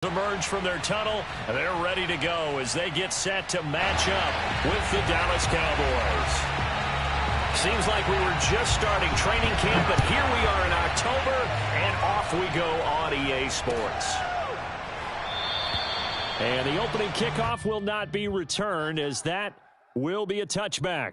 Emerge from their tunnel, and they're ready to go as they get set to match up with the Dallas Cowboys. Seems like we were just starting training camp, but here we are in October, and off we go on EA Sports. And the opening kickoff will not be returned, as that will be a touchback.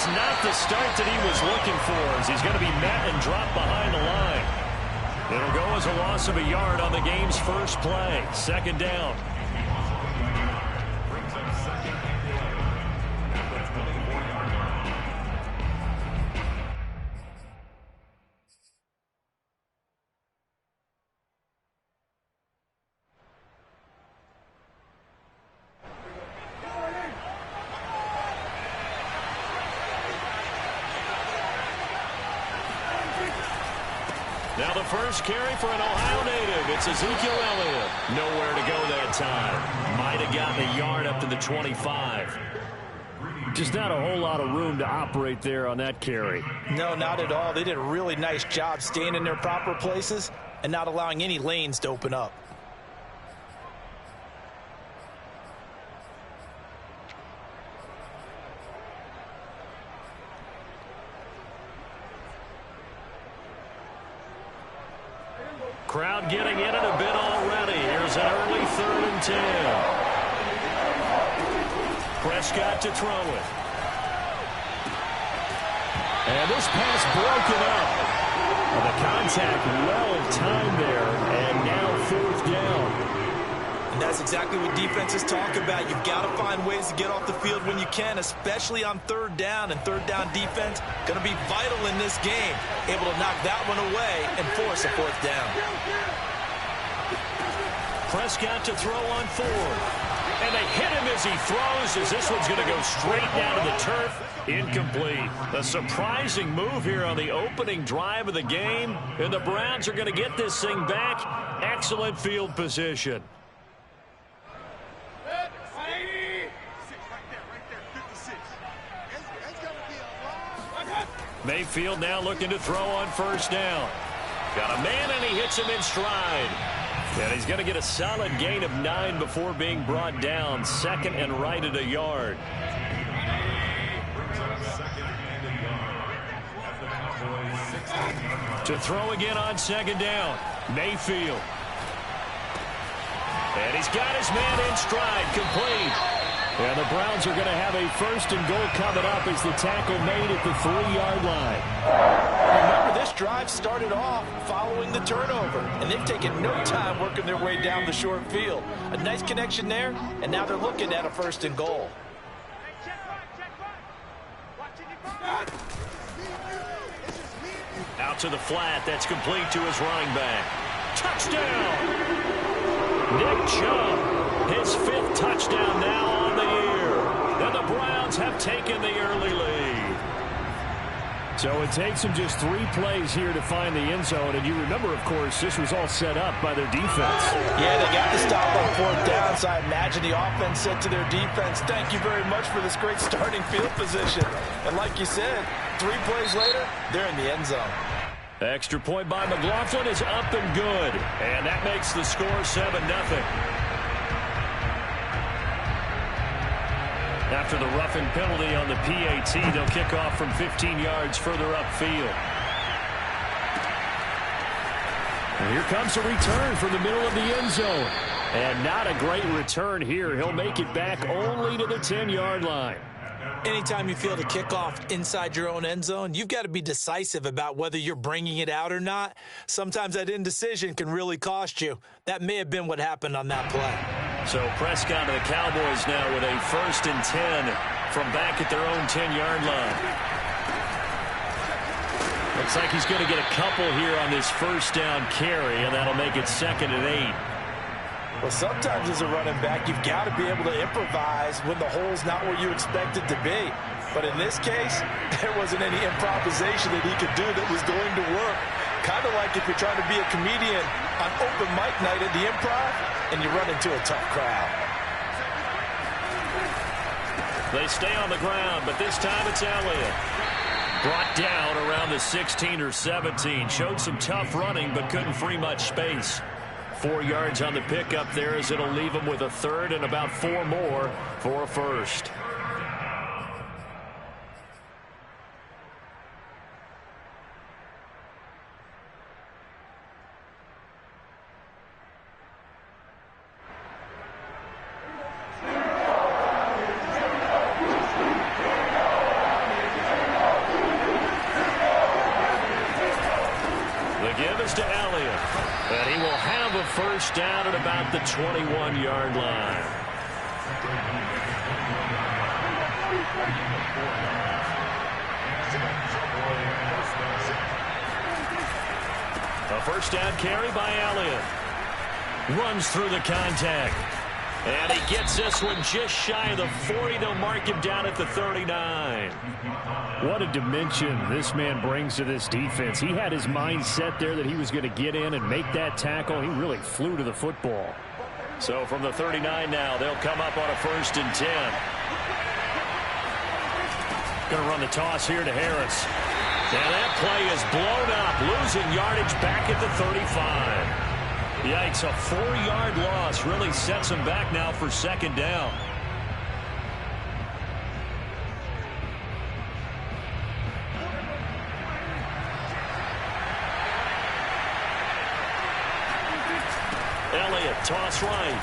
Not the start that he was looking for, as he's going to be met and dropped behind the line. It'll go as a loss of a yard on the game's first play. Second down. Now the first carry for an Ohio native. It's Ezekiel Elliott. Nowhere to go that time. Might have gotten a yard up to the 25. Just not a whole lot of room to operate there on that carry. No, not at all. They did a really nice job staying in their proper places and not allowing any lanes to open up. Crowd getting in it a bit already. Here's an early 3rd and 10. Prescott to throw it. And this pass broken up. Well, the contact well timed there, and now 4th down. And that's exactly what defenses talk about. You've got to find ways to get off the field when you can, especially on 3rd down. And 3rd down defense going to be vital in this game. Able to knock that one away and force a 4th down. Prescott to throw on 4th. And they hit him as he throws, as this one's going to go straight down to the turf. Incomplete. A surprising move here on the opening drive of the game. And the Browns are going to get this thing back. Excellent field position. Mayfield now looking to throw on 1st down. Got a man, and he hits him in stride. And he's going to get a solid gain of 9 before being brought down. 2nd and right at a yard. To throw again on 2nd down. Mayfield. And he's got his man in stride, complete. And the Browns are going to have a 1st and goal coming up as the tackle made at the 3-yard line. Remember, this drive started off following the turnover, and they've taken no time working their way down the short field. A nice connection there, and now they're looking at a 1st and goal. Out to the flat. That's complete to his running back. Touchdown! Nick Chubb, his 5th touchdown now on the year. And the Browns have taken the early lead. So it takes them just 3 plays here to find the end zone. And you remember, of course, this was all set up by their defense. Yeah, they got the stop on 4th down, so I imagine the offense said to their defense, thank you very much for this great starting field position. And like you said, 3 plays later, they're in the end zone. Extra point by McLaughlin is up and good. And that makes the score 7-0. After the roughing penalty on the PAT, they'll kick off from 15 yards further upfield. And here comes a return from the middle of the end zone. And not a great return here. He'll make it back only to the 10-yard line. Anytime you field a kickoff inside your own end zone, you've got to be decisive about whether you're bringing it out or not. Sometimes that indecision can really cost you. That may have been what happened on that play. So Prescott of the Cowboys now with a 1st and 10 from back at their own 10-yard line. Looks like he's going to get a couple here on this first down carry, and that'll make it 2nd and 8. Well, sometimes as a running back, you've got to be able to improvise when the hole's not where you expect it to be. But in this case, there wasn't any improvisation that he could do that was going to work. Kind of like if you're trying to be a comedian on open mic night at the Improv and you run into a tough crowd. They stay on the ground, but this time it's Elliott. Brought down around the 16 or 17. Showed some tough running, but couldn't free much space. 4 yards on the pickup there as it'll leave him with a 3rd and about 4 more for a first. To Elliott, and he will have a first down at about the 21-yard line. A first down carry by Elliott. Runs through the contact. And he gets this one just shy of the 40. They'll mark him down at the 39. What a dimension this man brings to this defense. He had his mind set there that he was going to get in and make that tackle. He really flew to the football. So from the 39 now, they'll come up on a 1st and 10. Going to run the toss here to Harris. And that play is blown up, losing yardage back at the 35. Yikes, a 4-yard loss really sets him back now for 2nd down. Elliott, toss right.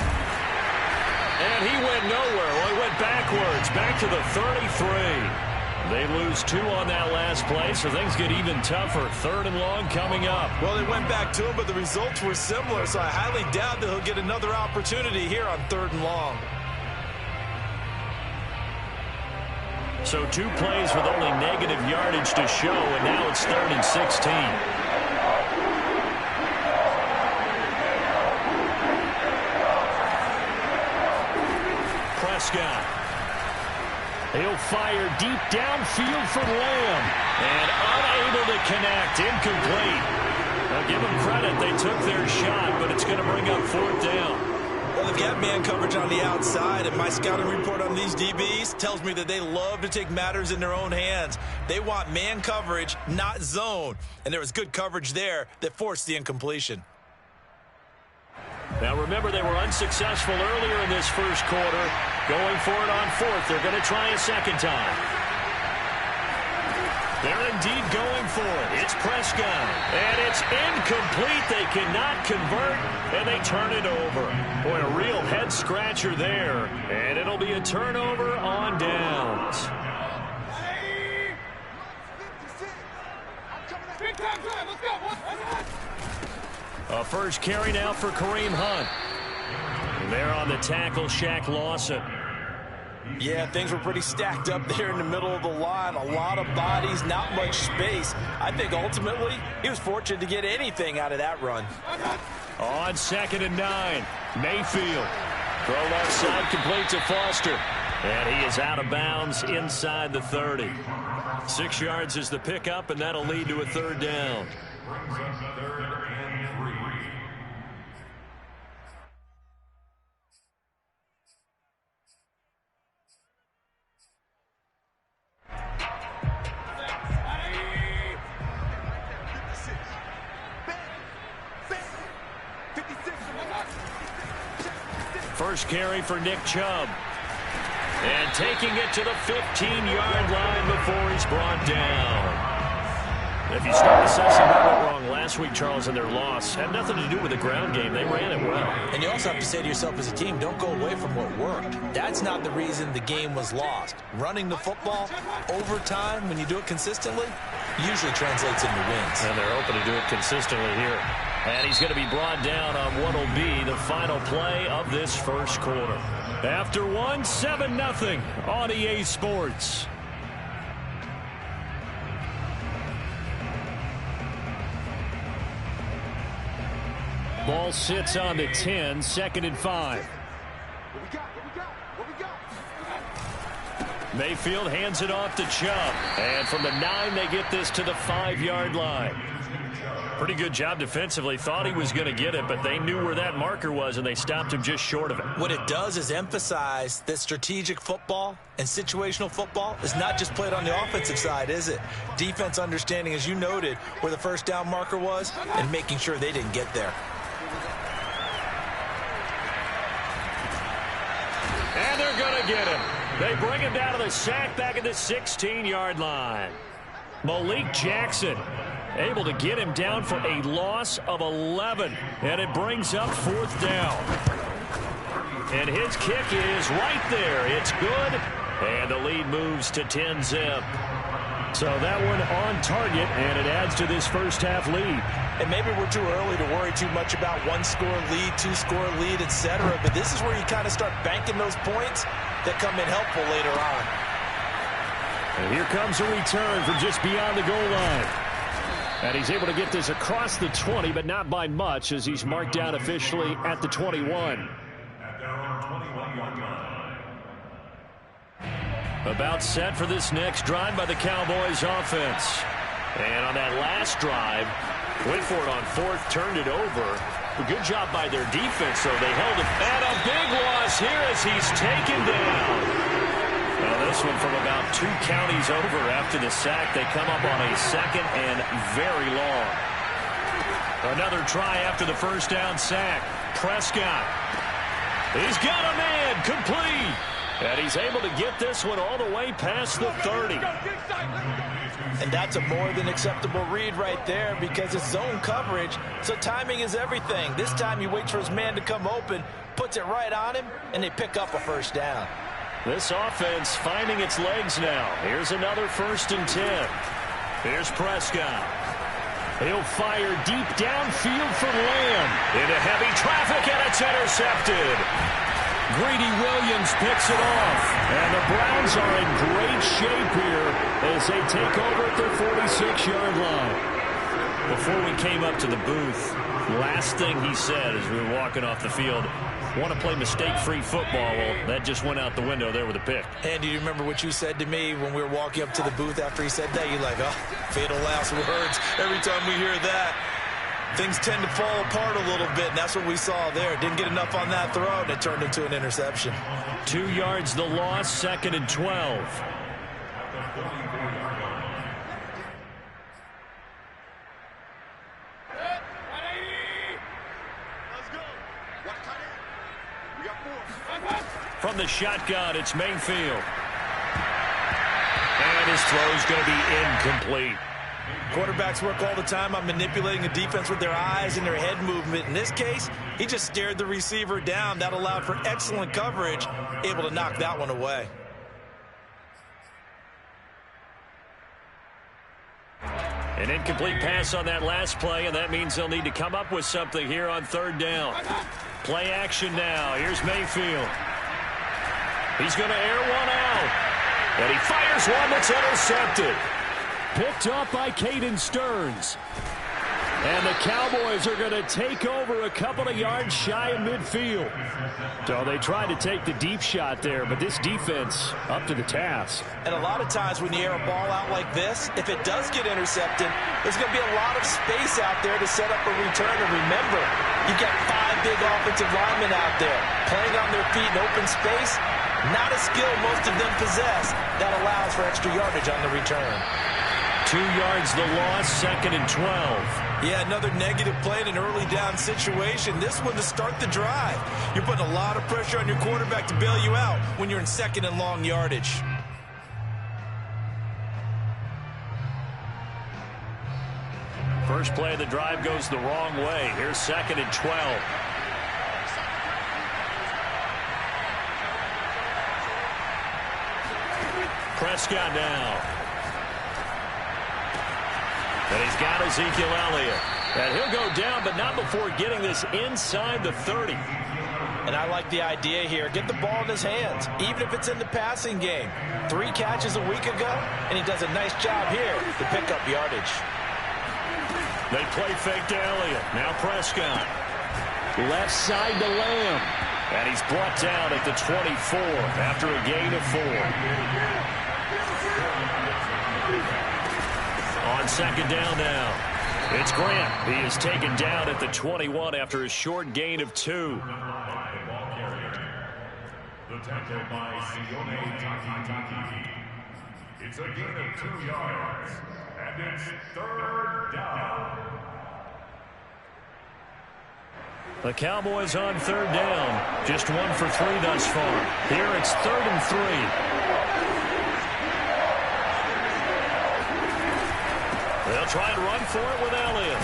And he went nowhere. Well, he went backwards, back to the 33. They lose 2 on that last play, so things get even tougher. 3rd and long coming up. Well, they went back to him, but the results were similar, so I highly doubt that he'll get another opportunity here on 3rd and long. So 2 plays with only negative yardage to show, and now it's 3rd and 16. Prescott. He'll fire deep downfield for Lamb. And unable to connect. Incomplete. I'll give them credit. They took their shot, but it's going to bring up 4th down. Well, they've got man coverage on the outside, and my scouting report on these DBs tells me that they love to take matters in their own hands. They want man coverage, not zone. And there was good coverage there that forced the incompletion. Now, remember, they were unsuccessful earlier in this first quarter. Going for it on 4th. They're going to try a 2nd time. They're indeed going for it. It's Prescott. And it's incomplete. They cannot convert, and they turn it over. Boy, a real head-scratcher there. And it'll be a turnover on downs. A first carry now for Kareem Hunt. There on the tackle, Shaq Lawson. Yeah, things were pretty stacked up there in the middle of the line. A lot of bodies, not much space. I think ultimately he was fortunate to get anything out of that run. On 2nd and 9, Mayfield. Throw left side, complete to Foster. And he is out of bounds inside the 30. 6 yards is the pickup, and that'll lead to a 3rd down. First carry for Nick Chubb. And taking it to the 15-yard line before he's brought down. If you start assessing what went wrong last week, Charles, and their loss, had nothing to do with the ground game. They ran it well. And you also have to say to yourself as a team, don't go away from what worked. That's not the reason the game was lost. Running the football over time, when you do it consistently, usually translates into wins. And they're open to do it consistently here. And he's going to be brought down on what will be the final play of this first quarter. After one, 7-0 on EA Sports. Ball sits on the 10, 2nd and 5. Mayfield hands it off to Chubb. And from the 9, they get this to the 5-yard line. Pretty good job defensively. Thought he was going to get it, but they knew where that marker was, and they stopped him just short of it. What it does is emphasize that strategic football and situational football is not just played on the offensive side, is it? Defense understanding, as you noted, where the first down marker was and making sure they didn't get there. And they're going to get him. They bring him down to the sack back at the 16-yard line. Malik Jackson able to get him down for a loss of 11. And it brings up 4th down. And his kick is right there. It's good. And the lead moves to 10-zip. So that one on target, and it adds to this first half lead. And maybe we're too early to worry too much about 1-score lead, 2-score lead, etc. But this is where you kind of start banking those points that come in helpful later on. And here comes a return from just beyond the goal line. And he's able to get this across the 20, but not by much, as he's marked down officially at the 21. About set for this next drive by the Cowboys offense. And on that last drive, went for it on 4th, turned it over. A good job by their defense, though. They held it. And a big loss here as he's taken down. Now this one from about 2 counties over after the sack. They come up on a 2nd and very long. Another try after the first down sack. Prescott. He's got a man. Complete. And he's able to get this one all the way past the 30. And that's a more than acceptable read right there because it's zone coverage, so timing is everything. This time he waits for his man to come open, puts it right on him, and they pick up a first down. This offense finding its legs now. Here's another 1st and 10. Here's Prescott. He'll fire deep downfield for Lamb. Into heavy traffic, and it's intercepted. Greedy Williams picks it off. And the Browns are in great shape here as they take over at their 46-yard line. Before we came up to the booth, last thing he said as we were walking off the field, want to play mistake-free football. Well, that just went out the window there with a pick. And do you remember what you said to me when we were walking up to the booth after he said that? You're like, oh, fatal last words. Every time we hear that, things tend to fall apart a little bit, and that's what we saw there. Didn't get enough on that throw, and it turned into an interception. 2 yards the loss, 2nd and 12. From the shotgun, it's Mayfield. And his throw's going to be incomplete. Quarterbacks work all the time on manipulating the defense with their eyes and their head movement. In this case, he just stared the receiver down. That allowed for excellent coverage, able to knock that one away. An incomplete pass on that last play, and that means they'll need to come up with something here on 3rd down. Play action now. Here's Mayfield. He's going to air one out. And he fires one that's intercepted. Picked up by Caden Stearns. And the Cowboys are going to take over a couple of yards shy of midfield. So they tried to take the deep shot there, but this defense up to the task. And a lot of times when you air a ball out like this, if it does get intercepted, there's going to be a lot of space out there to set up a return. And remember, you've got 5 big offensive linemen out there playing on their feet in open space. Not a skill most of them possess that allows for extra yardage on the return. 2 yards the loss, 2nd and 12. Yeah, another negative play in an early down situation. This one to start the drive. You're putting a lot of pressure on your quarterback to bail you out when you're in 2nd and long yardage. First play of the drive goes the wrong way. Here's 2nd and 12. Prescott now. And he's got Ezekiel Elliott. And he'll go down, but not before getting this inside the 30. And I like the idea here. Get the ball in his hands, even if it's in the passing game. 3 catches a week ago, and he does a nice job here to pick up yardage. They play fake to Elliott. Now Prescott. Left side to Lamb. And he's brought down at the 24 after a gain of 4. On second down now. It's Grant. He is taken down at the 21 after a short gain of 2. The tackle by Sione Takitaki. It's a gain of 2 yards. And it's 3rd down. The Cowboys on 3rd down. Just 1 for 3 thus far. Here it's 3rd and 3. They'll try and run for it with Elliott.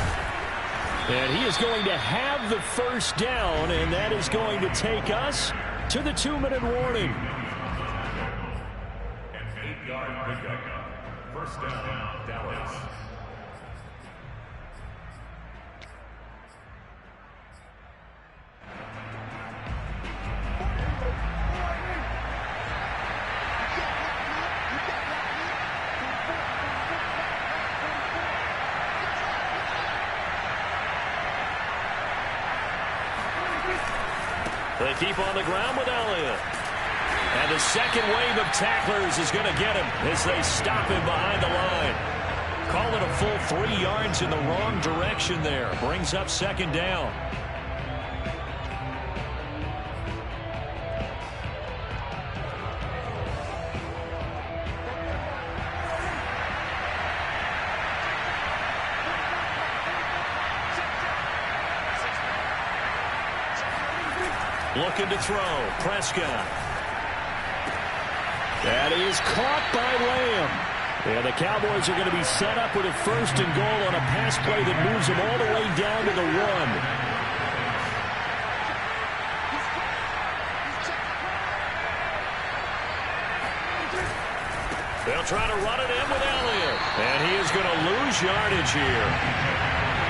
And he is going to have the first down, and that is going to take us to the 2-minute warning. An 8-yard pickup. First down, Dallas. They keep on the ground with Elliott. And the second wave of tacklers is going to get him as they stop him behind the line. Call it a full 3 yards in the wrong direction there. Brings up second down. Looking to throw. Prescott. That is caught by Lamb. And the Cowboys are going to be set up with a 1st and goal on a pass play that moves them all the way down to the 1. They'll try to run it in with Elliott. And he is going to lose yardage here.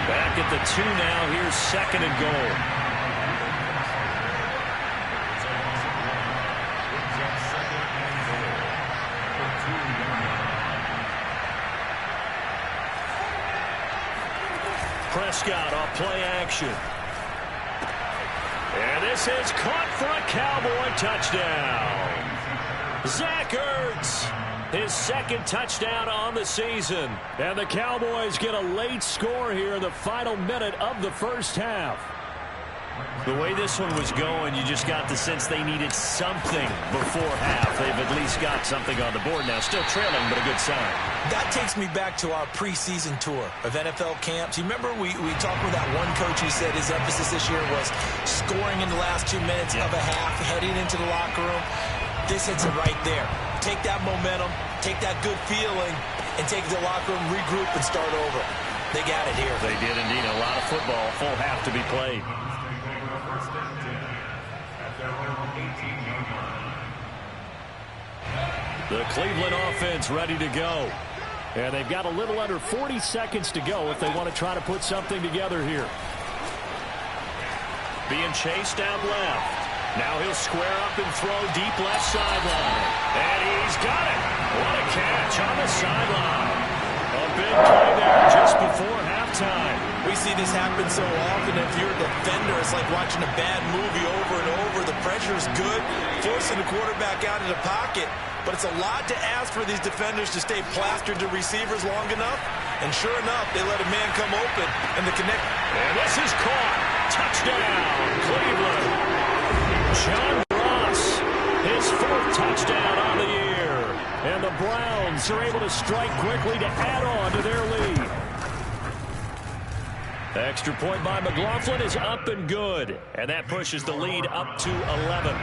Back at the 2 now. Here's 2nd and goal. Prescott off play action. And this is caught for a Cowboy touchdown. Zach Ertz, his 2nd touchdown on the season. And the Cowboys get a late score here in the final minute of the first half. The way this one was going, you just got the sense they needed something before half. They've at least got something on the board now. Still trailing, but a good sign. That takes me back to our preseason tour of NFL camps. You remember we talked with that one coach who said his emphasis this year was scoring in the last 2 minutes of a half, heading into the locker room. This hits it right there. Take that momentum, take that good feeling, and take it to the locker room, regroup, and start over. They got it here. They did indeed. A lot of football, full half to be played. The Cleveland offense ready to go. And they've got a little under 40 seconds to go if they want to try to put something together here. Being chased down left. Now he'll square up and throw deep left sideline. And he's got it. What a catch on the sideline. A big play there just before halftime. We see this happen so often. If you're a defender, it's like watching a bad movie over and over. The pressure is good, forcing the quarterback out of the pocket. But it's a lot to ask for these defenders to stay plastered to receivers long enough. And sure enough, they let a man come open and the connect. And this is caught. Touchdown, Cleveland. John Ross, his 4th touchdown on the year. And the Browns are able to strike quickly to add on to their lead. Extra point by McLaughlin is up and good. And that pushes the lead up to 11.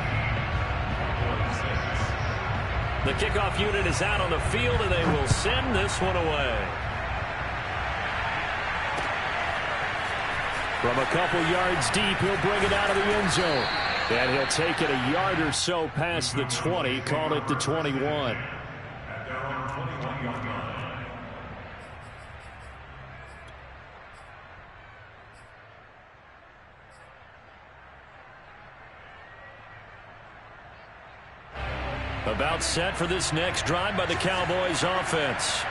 The kickoff unit is out on the field, and they will send this one away. From a couple yards deep, he'll bring it out of the end zone. And he'll take it a yard or so past the 20, call it the 21. About set for this next drive by the Cowboys offense.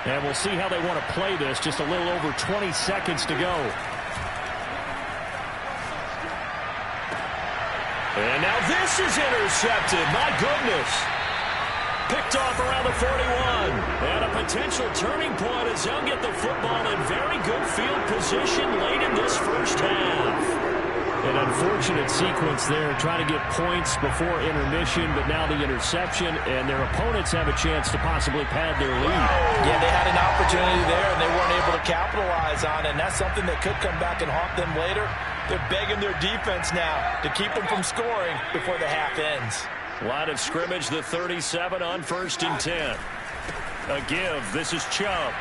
And we'll see how they want to play this. Just a little over 20 seconds to go. And now this is intercepted. My goodness. Picked off around the 41. And a potential turning point as they'll get the football in very good field position late in this first half. An unfortunate sequence there, trying to get points before intermission, but now the interception, and their opponents have a chance to possibly pad their lead. Yeah, they had an opportunity there, and they weren't able to capitalize on it, and that's something that could come back and haunt them later. They're begging their defense now to keep them from scoring before the half ends. Line of scrimmage, the 37 on 1st and 10. A give. This is Chubb.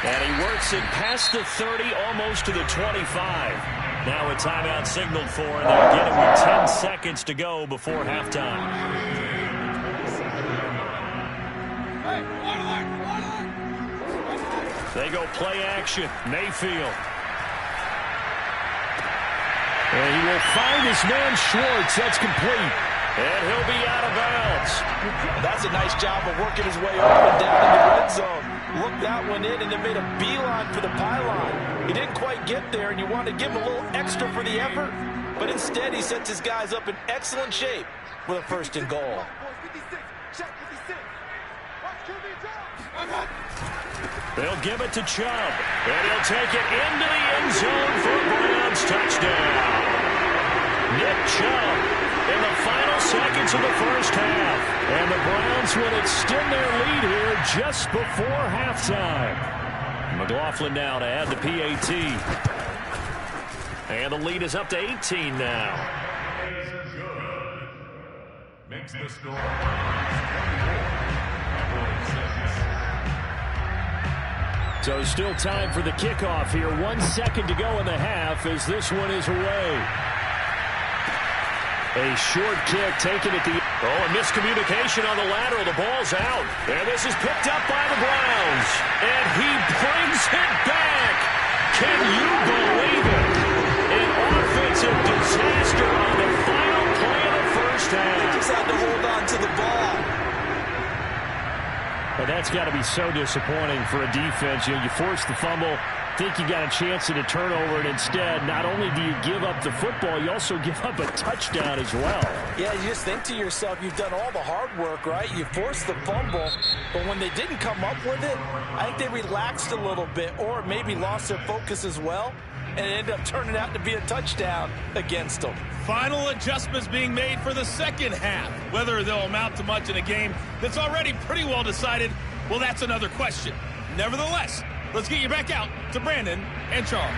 And he works it past the 30, almost to the 25. Now a timeout signaled for, and they'll get it with 10 seconds to go before halftime. They go play action. Mayfield. And he will find his man Schwartz. That's complete. And he'll be out of bounds. That's a nice job of working his way up and down in the red zone. Looked that one in and then made a beeline for the pylon. He didn't quite get there, and you want to give him a little extra for the effort, but instead he sets his guys up in excellent shape with a 1st and goal. They'll give it to Chubb, and he'll take it into the end zone for a Browns touchdown. Nick Chubb in the final seconds of the first half. And the Browns will extend their lead here just before halftime. McLaughlin now to add the PAT. And the lead is up to 18 now. Makes the score. So still time for the kickoff here. 1 second to go in the half as this one is away. A short kick taken at the... Oh, a miscommunication on the lateral. The ball's out. And this is picked up by the Browns. And he brings it back. Can you believe it? An offensive disaster on the final play of the first half. He just had to hold on to the ball. But that's got to be so disappointing for a defense. You force the fumble, think you got a chance at a turnover, and instead, not only do you give up the football, you also give up a touchdown as well. Yeah, you just think to yourself, you've done all the hard work, right? You forced the fumble, but when they didn't come up with it, I think they relaxed a little bit or maybe lost their focus as well, and it ended up turning out to be a touchdown against them. Final adjustments being made for the second half. Whether they'll amount to much in a game that's already pretty well decided, well, that's another question. Nevertheless, let's get you back out to Brandon and Charles.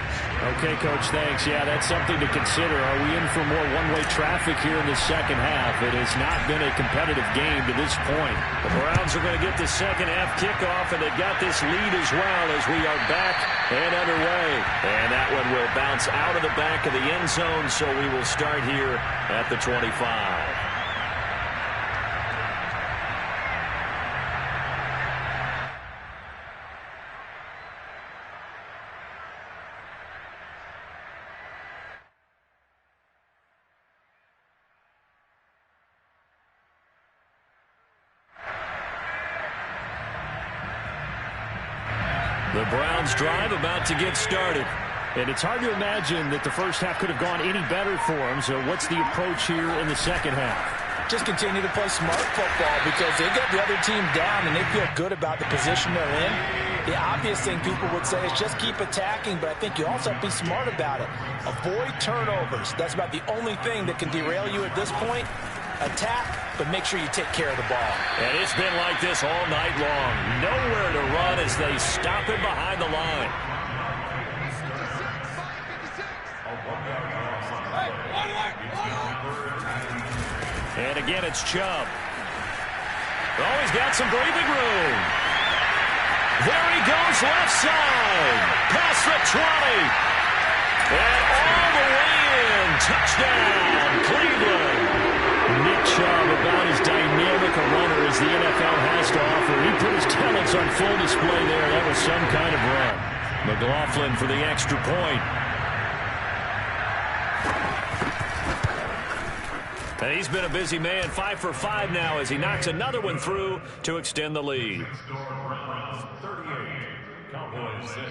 Okay, Coach, thanks. Yeah, that's something to consider. Are we in for more one-way traffic here in the second half? It has not been a competitive game to this point. The Browns are going to get the second half kickoff, and they've got this lead as well as we are back and underway. And that one will bounce out of the back of the end zone, so we will start here at the 25. The Browns drive about to get started. And it's hard to imagine that the first half could have gone any better for them. So what's the approach here in the second half? Just continue to play smart football because they got the other team down and they feel good about the position they're in. The obvious thing people would say is just keep attacking, but I think you also have to be smart about it. Avoid turnovers. That's about the only thing that can derail you at this point. Attack, but make sure you take care of the ball. And it's been like this all night long. Nowhere to run as they stop him behind the line. And again, it's Chubb. Oh, he's got some breathing room. There he goes, left side. Past the 20. And all the way in. Touchdown, Cleveland. Nick Chubb, about as dynamic a runner as the NFL has to offer. He put his talents on full display there. That was some kind of run. McLaughlin for the extra point. And he's been a busy man, 5 for 5 now as he knocks another one through to extend the lead. Browns 38, Cowboys 6.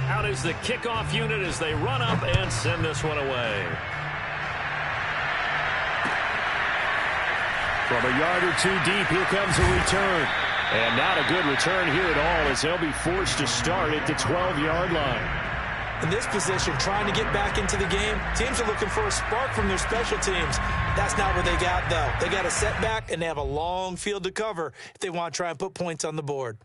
Out is the kickoff unit as they run up and send this one away. From a yard or two deep, here comes a return. And not a good return here at all as they'll be forced to start at the 12-yard line. In this position, trying to get back into the game, teams are looking for a spark from their special teams. That's not what they got, though. They got a setback, and they have a long field to cover if they want to try and put points on the board.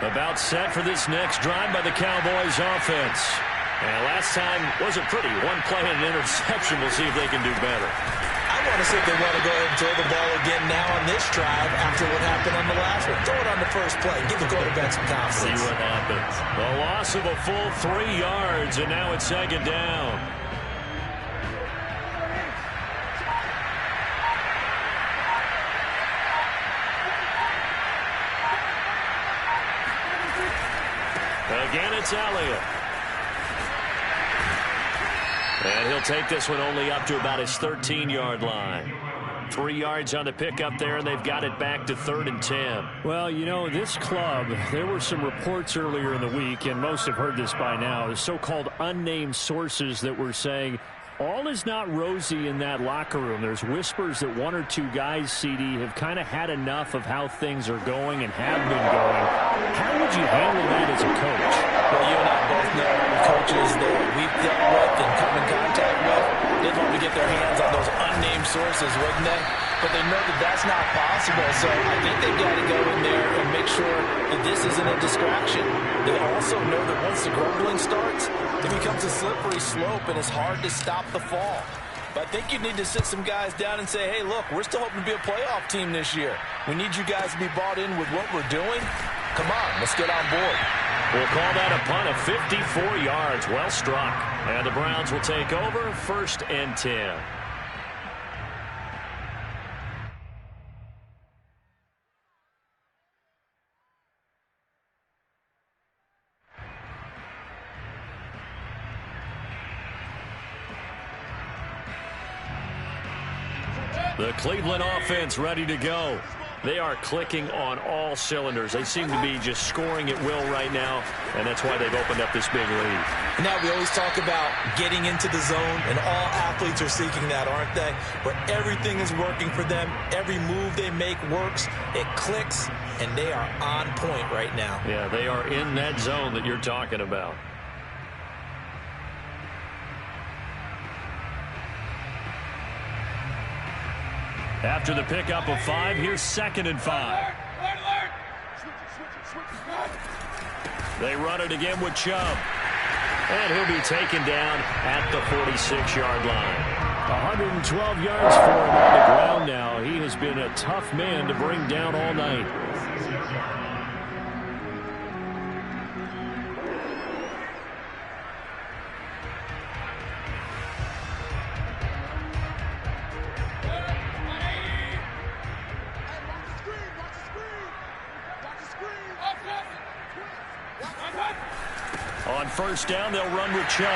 About set for this next drive by the Cowboys offense. And last time wasn't pretty. One play and an interception. We'll see if they can do better. I want to see if they want to go ahead and throw the ball again now on this drive after what happened on the last one. Throw it on the first play. Give the quarterback some confidence. See what happens. The loss of a full 3 yards, and now it's second down. Again, it's Elliott. And he'll take this one only up to about his 13-yard line. 3 yards on the pickup there, and they've got it back to 3rd and 10. Well, you know, this club, there were some reports earlier in the week, and most have heard this by now, the so-called unnamed sources that were saying all is not rosy in that locker room. There's whispers that 1 or 2 guys, CD, have kind of had enough of how things are going and have been going. How would you handle that as a coach? Well, you and I both know coaches that we've dealt with and come in contact with. They'd love to get their hands on those unnamed sources, wouldn't they? But they know that that's not possible, so I think they've got to go in there and make sure that this isn't a distraction. They also know that once the grumbling starts, it becomes a slippery slope and it's hard to stop the fall. But I think you need to sit some guys down and say, hey, look, we're still hoping to be a playoff team this year. We need you guys to be bought in with what we're doing. Come on, let's get on board. We'll call that a punt of 54 yards. Well struck. And the Browns will take over 1st and 10. The Cleveland offense ready to go. They are clicking on all cylinders. They seem to be just scoring at will right now, and that's why they've opened up this big lead. Now we always talk about getting into the zone, and all athletes are seeking that, aren't they? Where everything is working for them. Every move they make works. It clicks, and they are on point right now. Yeah, they are in that zone that you're talking about. After the pickup of 5, here's 2nd and 5. They run it again with Chubb. And he'll be taken down at the 46-yard line. 112 yards for him on the ground now. He has been a tough man to bring down all night. On 1st down, they'll run with Chubb.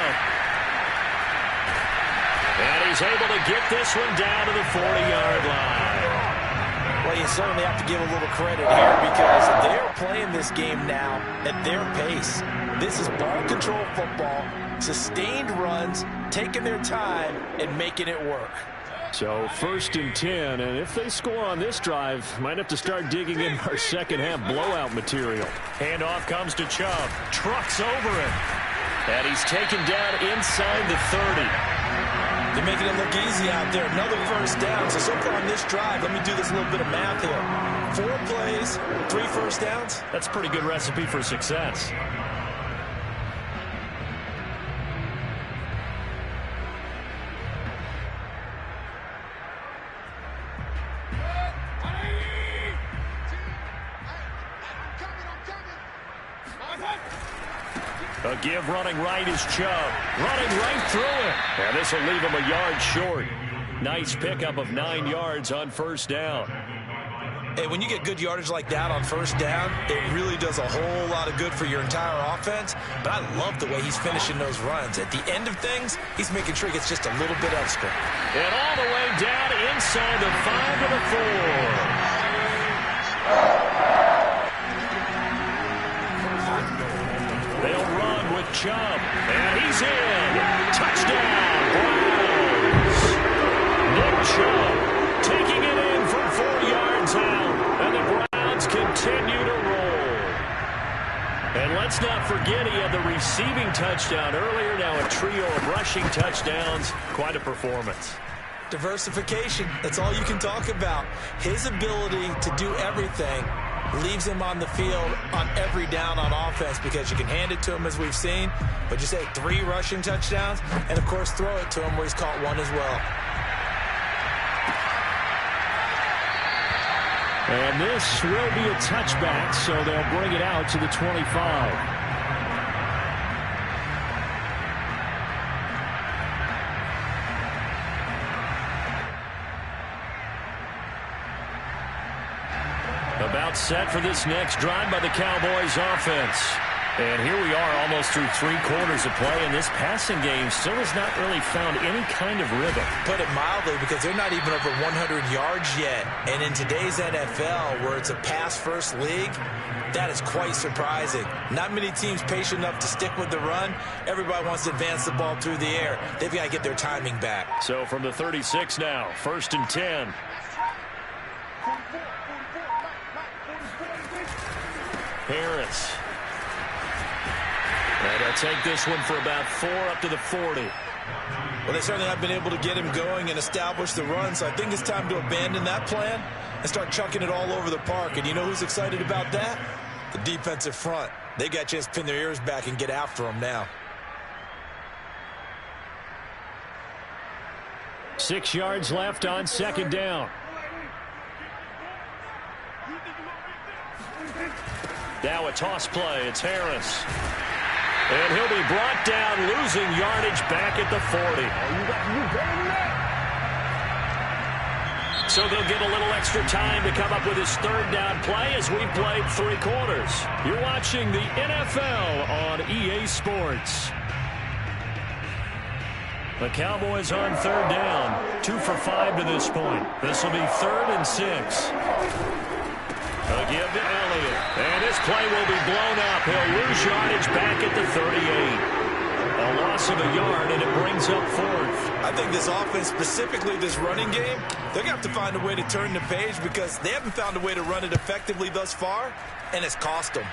And he's able to get this one down to the 40-yard line. Well, you certainly have to give a little credit here because they're playing this game now at their pace. This is ball control football, sustained runs, taking their time, and making it work. So 1st and 10, and if they score on this drive, might have to start digging in our second-half blowout material. Handoff comes to Chubb. Trucks over him. And he's taken down inside the 30. They're making it look easy out there. Another 1st down. So far on this drive, let me do this little bit of math here. 4 plays, 3 1st downs. That's a pretty good recipe for success. A give running right is Chubb. Running right through it. And this will leave him a yard short. Nice pickup of 9 yards on first down. Hey, when you get good yardage like that on first down, it really does a whole lot of good for your entire offense. But I love the way he's finishing those runs. At the end of things, he's making sure he gets just a little bit extra. And all the way down inside the 5 to the 4. They'll run with Chubb. And he's in. Touchdown, Browns. Nick Chubb taking it in from 4 yards out. And the Browns continue to roll. And let's not forget he had the receiving touchdown earlier. Now a trio of rushing touchdowns. Quite a performance. Diversification. That's all you can talk about. His ability to do everything leaves him on the field on every down on offense because you can hand it to him as we've seen. But just say 3 rushing touchdowns and, of course, throw it to him where he's caught 1 as well. And this will be a touchback, so they'll bring it out to the 25. About set for this next drive by the Cowboys offense. And here we are almost through 3 quarters of play, and this passing game still has not really found any kind of rhythm. Put it mildly, because they're not even over 100 yards yet. And in today's NFL, where it's a pass-first league, that is quite surprising. Not many teams patient enough to stick with the run. Everybody wants to advance the ball through the air. They've got to get their timing back. So from the 36 now, 1st and 10. Harris. And they'll take this one for about 4 up to the 40. Well, they certainly have been able to get him going and establish the run, so I think it's time to abandon that plan and start chucking it all over the park. And you know who's excited about that? The defensive front. They got a chance to pin their ears back and get after him now. 6 yards left on 2nd down. Now a toss play. It's Harris. And he'll be brought down, losing yardage back at the 40. So they'll get a little extra time to come up with his 3rd down play as we've played 3 quarters. You're watching the NFL on EA Sports. The Cowboys on 3rd down. 2 for 5 to this point. This will be 3rd and 6. A give to Elliott. And this play will be blown up. He'll lose yardage back at the 38. A loss of a yard, and it brings up 4th. I think this offense, specifically this running game, they're going to have to find a way to turn the page because they haven't found a way to run it effectively thus far, and it's cost them.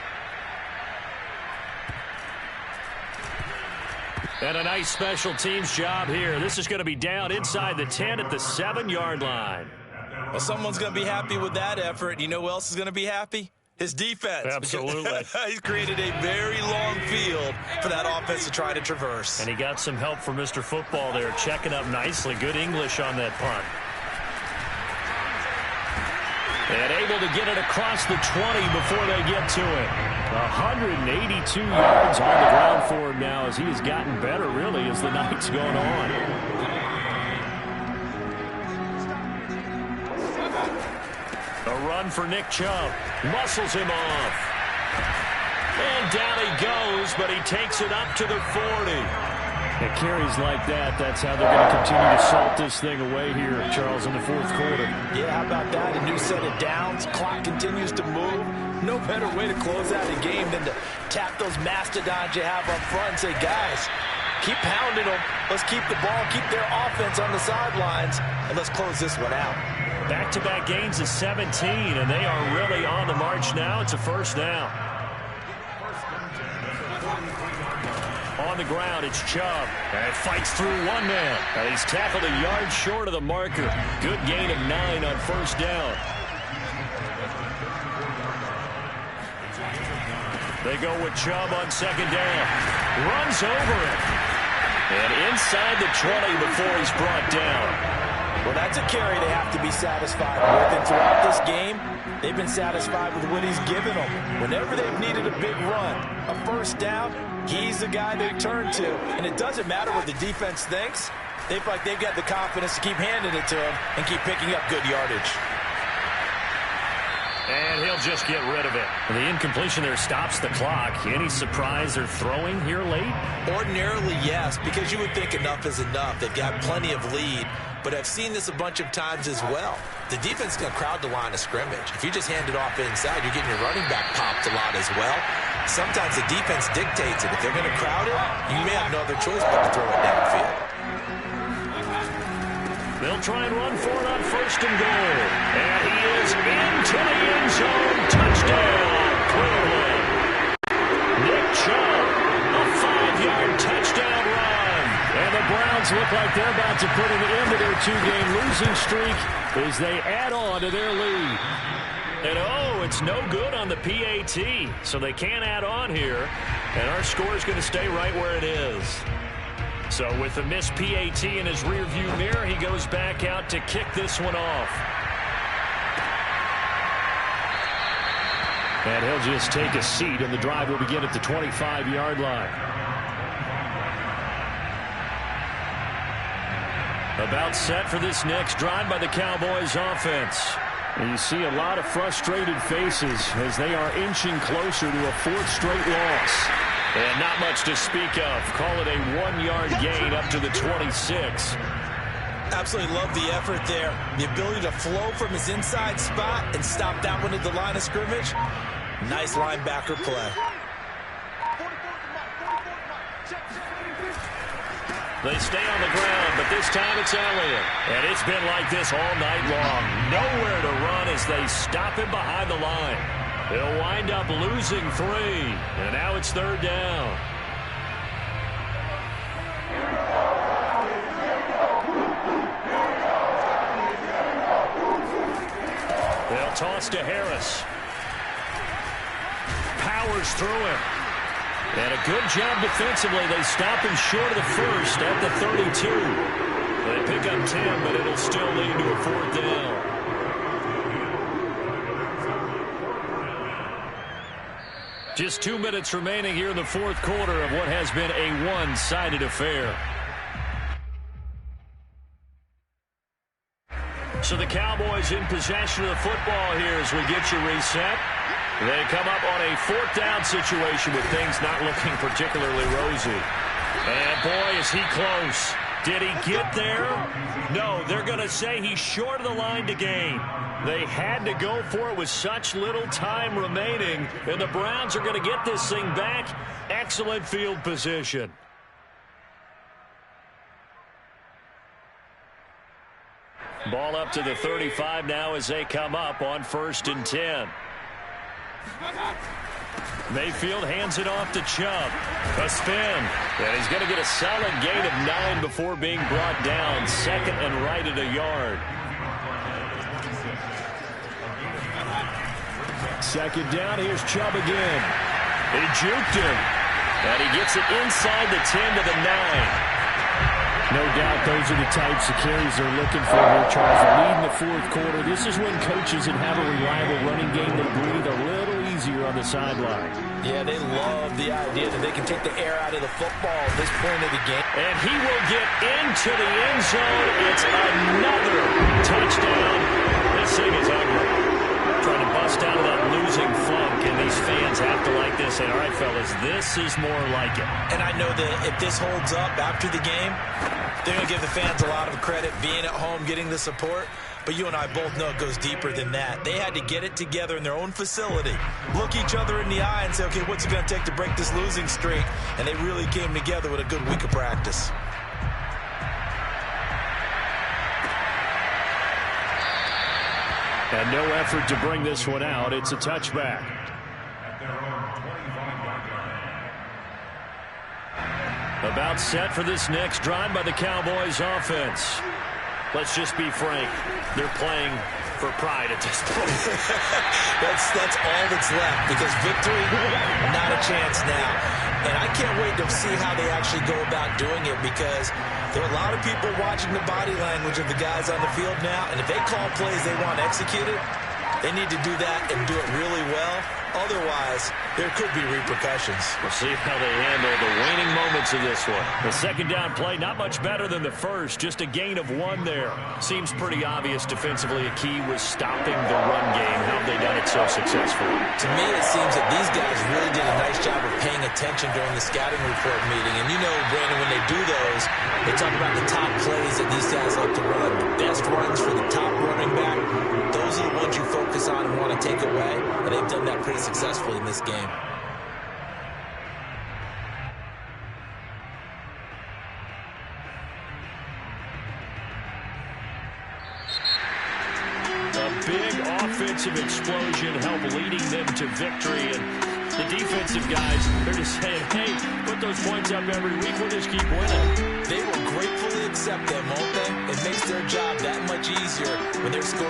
And a nice special teams job here. This is going to be down inside the 10 at the 7-yard line. Well, someone's going to be happy with that effort. You know who else is going to be happy? His defense. Absolutely. He's created a very long field for that offense to try to traverse. And he got some help from Mr. Football there, checking up nicely. Good English on that punt. And able to get it across the 20 before they get to it. 182 yards on the ground for him now as he has gotten better, really, as the night's gone on. A run for Nick Chubb. Muscles him off. And down he goes, but he takes it up to the 40. It carries like that. That's how they're going to continue to salt this thing away here, Charles, in the 4th quarter. Yeah, how about that? A new set of downs. Clock continues to move. No better way to close out a game than to tap those mastodons you have up front and say, guys, keep pounding them. Let's keep the ball, keep their offense on the sidelines, and let's close this one out. Back-to-back gains of 17, and they are really on the march now. It's a 1st down. On the ground, it's Chubb. And fights through 1 man. And he's tackled a yard short of the marker. Good gain of 9 on 1st down. They go with Chubb on 2nd down. Runs over it. And inside the 20 before he's brought down. Well, that's a carry they have to be satisfied with. And throughout this game, they've been satisfied with what he's given them. Whenever they've needed a big run, a first down, he's the guy they turn to. And it doesn't matter what the defense thinks. They feel like they've got the confidence to keep handing it to him and keep picking up good yardage. And he'll just get rid of it. The incompletion there stops the clock. Any surprise they're throwing here late? Ordinarily, yes, because you would think enough is enough. They've got plenty of lead, but I've seen this a bunch of times as well. The defense is going to crowd the line of scrimmage. If you just hand it off inside, you're getting your running back popped a lot as well. Sometimes the defense dictates it. If they're going to crowd it, you may have no other choice but to throw it downfield. They'll try and run for it on first and goal. And he is into the end zone. Touchdown, Cleveland. Nick Chubb, a 5-yard touchdown run. And the Browns look like they're about to put an end to their 2-game losing streak as they add on to their lead. And oh, it's no good on the PAT, so they can't add on here. And our score is going to stay right where it is. So with the missed PAT in his rearview mirror, he goes back out to kick this one off. And he'll just take a seat, and the drive will begin at the 25-yard line. About set for this next drive by the Cowboys offense. And you see a lot of frustrated faces as they are inching closer to a 4th straight loss. And not much to speak of. Call it a 1-yard gain up to the 26. Absolutely love the effort there. The ability to flow from his inside spot and stop that one at the line of scrimmage. Nice linebacker play. They stay on the ground, but this time it's Elliott. And it's been like this all night long. Nowhere to run as they stop him behind the line. They'll wind up losing 3, and now it's 3rd down. They'll toss to Harris. Powers through him. And a good job defensively. They stop him short of the first at the 32. They pick up 10, but it'll still lead to a 4th down. Just 2 minutes remaining here in the 4th quarter of what has been a one-sided affair. So the Cowboys in possession of the football here as we get you reset. They come up on a 4th down situation with things not looking particularly rosy. And boy, is he close. Did he get there? No, they're going to say he's short of the line to gain. They had to go for it with such little time remaining, and the Browns are going to get this thing back. Excellent field position. Ball up to the 35 now as they come up on 1st and 10. Mayfield hands it off to Chubb. A spin. And he's going to get a solid gain of 9 before being brought down. 2nd and right at a yard. 2nd down. Here's Chubb again. He juked him. And he gets it inside the 10 to the 9. No doubt those are the types of carries they're looking for here, Charles. A lead in the 4th quarter. This is when coaches that have a reliable running game, they breathe a little easier on the sideline. Yeah, they love the idea that they can take the air out of the football at this point of the game. And he will get into the end zone. It's another touchdown. This thing is ugly. Trying to bust out of that losing funk, and these fans have to like this. And all right, fellas, this is more like it. And I know that if this holds up after the game, they're going to give the fans a lot of credit being at home, getting the support. But you and I both know it goes deeper than that. They had to get it together in their own facility, look each other in the eye and say, okay, what's it going to take to break this losing streak? And they really came together with a good week of practice. And no effort to bring this one out. It's a touchback. About set for this next drive by the Cowboys offense. Let's just be frank. They're playing for pride at this point. That's all that's left, because victory, not a chance now. And I can't wait to see how they actually go about doing it, because there are a lot of people watching the body language of the guys on the field now, and if they call plays they want executed, they need to do that and do it really well. Otherwise, there could be repercussions. We'll see how they handle the waning moments of this one. The second down play, not much better than the first. Just a gain of 1 there. Seems pretty obvious defensively. A key was stopping the run game. How have they done it so successfully? To me, it seems that these guys really did a nice job of paying attention during the scouting report meeting. And you know, Brandon, when they do those, they talk about the top plays that these guys like to run. The best runs for the top running back. Those are the ones you focus on and want to take away. And they've done that pretty successfully in this game. A big offensive explosion helped leading them to victory. And the defensive guys, they're just saying, hey, put those points up every week. We'll just keep winning. They will gratefully accept them, won't they? It makes their job that much easier when they're scoring.